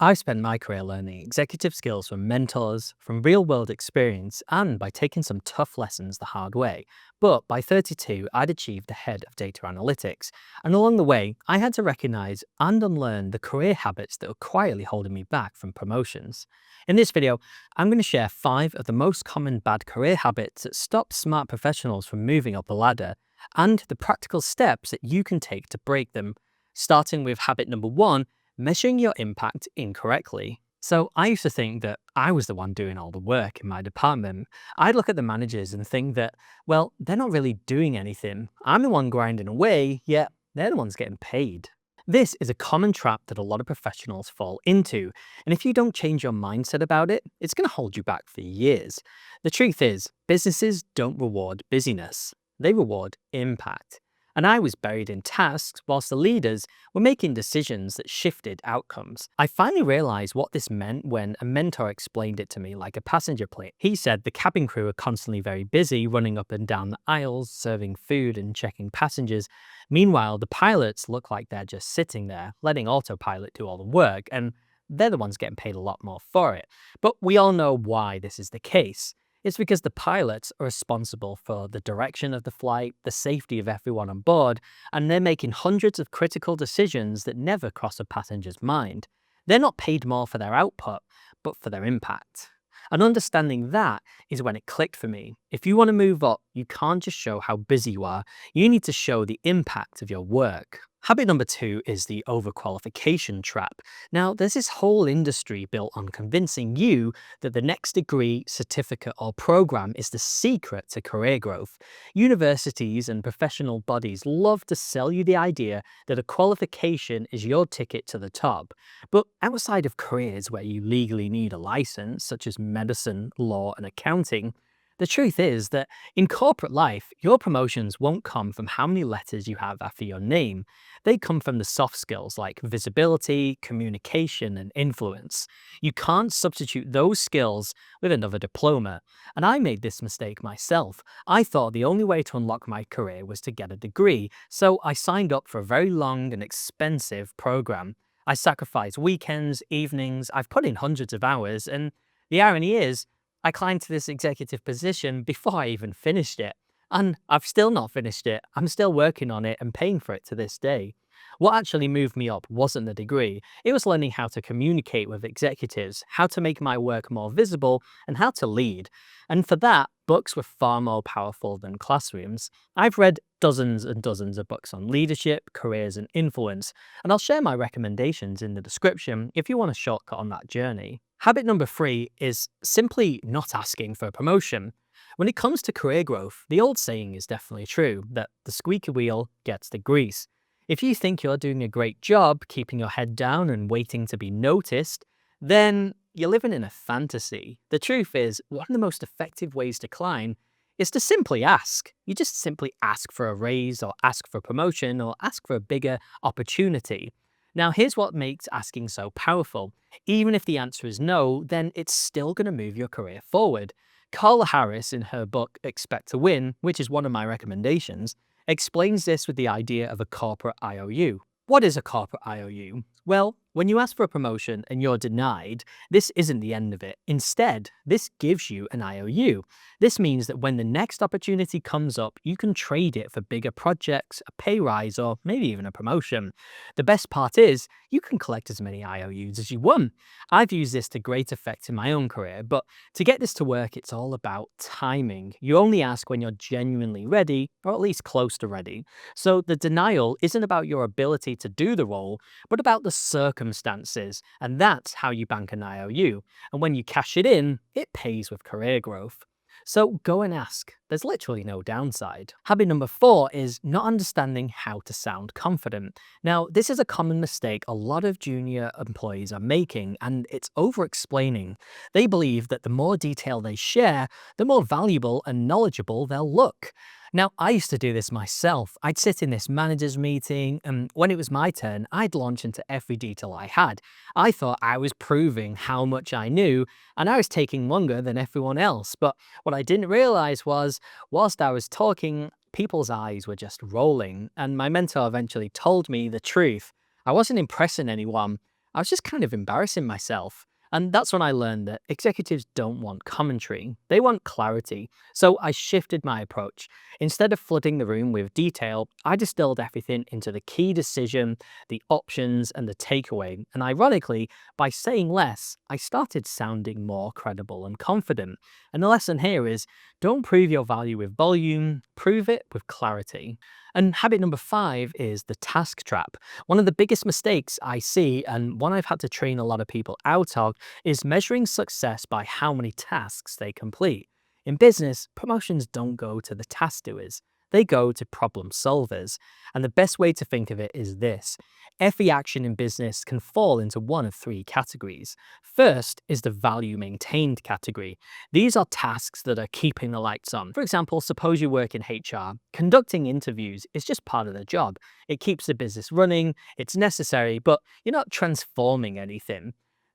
I've spent my career learning executive skills from mentors, from real world experience, and by taking some tough lessons the hard way. But by 32, I'd achieved the head of data analytics. And along the way, I had to recognize and unlearn the career habits that were quietly holding me back from promotions. In this video, I'm going to share 5 of the most common bad career habits that stop smart professionals from moving up the ladder, and the practical steps that you can take to break them. Starting with habit number 1, measuring your impact incorrectly. So I used to think that I was the one doing all the work in my department. I'd look at the managers and think that, well, they're not really doing anything. I'm the one grinding away, yet they're the ones getting paid. This is a common trap that a lot of professionals fall into, and if you don't change your mindset about it, it's going to hold you back for years. The truth is, businesses don't reward busyness, they reward impact. And I was buried in tasks whilst the leaders were making decisions that shifted outcomes. I finally realized what this meant when a mentor explained it to me like a passenger plane. He said the cabin crew are constantly very busy running up and down the aisles, serving food and checking passengers. Meanwhile, the pilots look like they're just sitting there, letting autopilot do all the work, and they're the ones getting paid a lot more for it. But we all know why this is the case. It's because the pilots are responsible for the direction of the flight, the safety of everyone on board, and they're making hundreds of critical decisions that never cross a passenger's mind. They're not paid more for their output, but for their impact. And understanding that is when it clicked for me. If you want to move up, you can't just show how busy you are, you need to show the impact of your work. Habit number 2 is the overqualification trap. Now, there's this whole industry built on convincing you that the next degree, certificate, or program is the secret to career growth. Universities and professional bodies love to sell you the idea that a qualification is your ticket to the top. But outside of careers where you legally need a license, such as medicine, law, and accounting, the truth is that in corporate life, your promotions won't come from how many letters you have after your name. They come from the soft skills like visibility, communication, and influence. You can't substitute those skills with another diploma. And I made this mistake myself. I thought the only way to unlock my career was to get a degree, so I signed up for a very long and expensive program. I sacrificed weekends, evenings, I've put in hundreds of hours, and the irony is, I climbed to this executive position before I even finished it. And I've still not finished it. I'm still working on it and paying for it to this day. What actually moved me up wasn't the degree. It was learning how to communicate with executives, how to make my work more visible, and how to lead. And for that, books were far more powerful than classrooms. I've read dozens and dozens of books on leadership, careers, and influence, and I'll share my recommendations in the description if you want a shortcut on that journey. Habit number 3 is simply not asking for a promotion. When it comes to career growth, the old saying is definitely true, that the squeaky wheel gets the grease. If you think you're doing a great job keeping your head down and waiting to be noticed, then you're living in a fantasy. The truth is, one of the most effective ways to climb is to simply ask. You just simply ask for a raise, or ask for a promotion, or ask for a bigger opportunity. Now, here's what makes asking so powerful. Even if the answer is no, then it's still going to move your career forward. Carla Harris, in her book Expect to Win, which is one of my recommendations, explains this with the idea of a corporate IOU. What is a corporate IOU? Well, when you ask for a promotion and you're denied, this isn't the end of it. Instead, this gives you an IOU. This means that when the next opportunity comes up, you can trade it for bigger projects, a pay rise, or maybe even a promotion. The best part is, you can collect as many IOUs as you want. I've used this to great effect in my own career, but to get this to work, it's all about timing. You only ask when you're genuinely ready, or at least close to ready. So the denial isn't about your ability to do the role, but about the circumstances, and that's how you bank an IOU. And when you cash it in, it pays with career growth. So go and ask. There's literally no downside. Habit number 4 is not understanding how to sound confident. Now, this is a common mistake a lot of junior employees are making, and it's over-explaining. They believe that the more detail they share, the more valuable and knowledgeable they'll look. Now, I used to do this myself. I'd sit in this manager's meeting, and when it was my turn, I'd launch into every detail I had. I thought I was proving how much I knew, and I was taking longer than everyone else. But what I didn't realize was, whilst I was talking, people's eyes were just rolling, and my mentor eventually told me the truth. I wasn't impressing anyone. I was just kind of embarrassing myself. And that's when I learned that executives don't want commentary, they want clarity. So I shifted my approach. Instead of flooding the room with detail, I distilled everything into the key decision, the options, and the takeaway. And ironically, by saying less, I started sounding more credible and confident. And the lesson here is don't prove your value with volume, prove it with clarity. And habit number 5 is the task trap. One of the biggest mistakes I see, and one I've had to train a lot of people out of, is measuring success by how many tasks they complete. In business, promotions don't go to the task doers, they go to problem solvers. And the best way to think of it is this: every action in business can fall into one of 3 categories. First is the value maintained category. These are tasks that are keeping the lights on. For example, suppose you work in HR. Conducting interviews is just part of the job. It keeps the business running, it's necessary, but you're not transforming anything.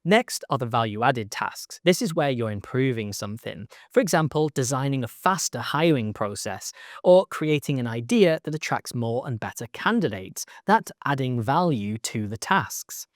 Next are the value added tasks. This is where you're improving something. For example, designing a faster hiring process or creating an idea that attracts more and better candidates. That's adding value to the tasks.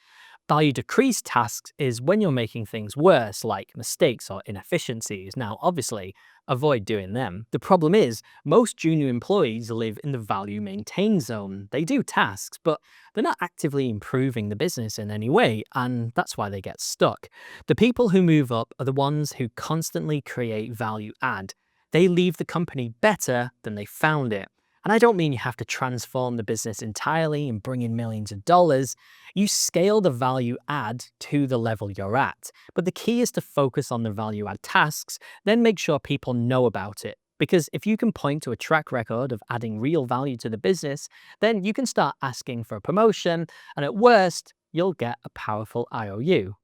Value decreased tasks is when you're making things worse, like mistakes or inefficiencies. Now, obviously, avoid doing them. The problem is, most junior employees live in the value maintained zone. They do tasks, but they're not actively improving the business in any way, and that's why they get stuck. The people who move up are the ones who constantly create value add. They leave the company better than they found it. And I don't mean you have to transform the business entirely and bring in millions of dollars. You scale the value add to the level you're at. But the key is to focus on the value add tasks, then make sure people know about it. Because if you can point to a track record of adding real value to the business, then you can start asking for a promotion, and at worst, you'll get a powerful IOU.